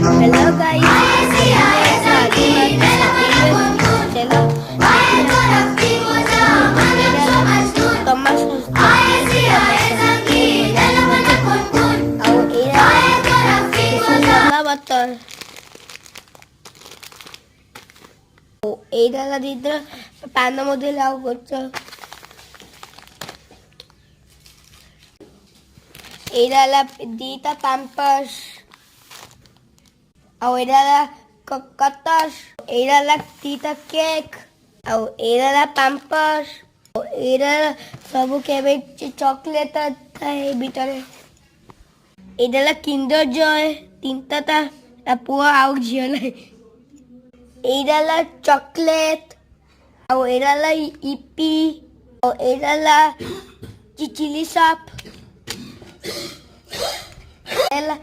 Hello guys, चलो এইটা দিতে প্যানের মধ্যে লাউ করছো এইটা দিতা পাম্পাস ଆଉ ଏଇଟା ହେଲା କଟସ ଏଇଟା ହେଲା ଦିଟା କେକ୍ ଆଉ ଏଇଟା ହେଲା ପାମ୍ପର୍ସ ଆଉ ଏଇଟା ସବୁ କେବେ ଚକୋଲେଟ ଥାଏ ଭିତରେ ଏଇଟା ହେଲା କିଣ୍ଡର ଜୟ ତିନିଟା ତା ପୁଅ ଆଉ ଝିଅ ନାହିଁ ଏଇଟା ହେଲା ଚକୋଲେଟ ଆଉ ଏଇଟା ହେଲା ଇପି ଆଉ ଏଇଟା ହେଲା ଚିଲି ସପ୍ ହେଲା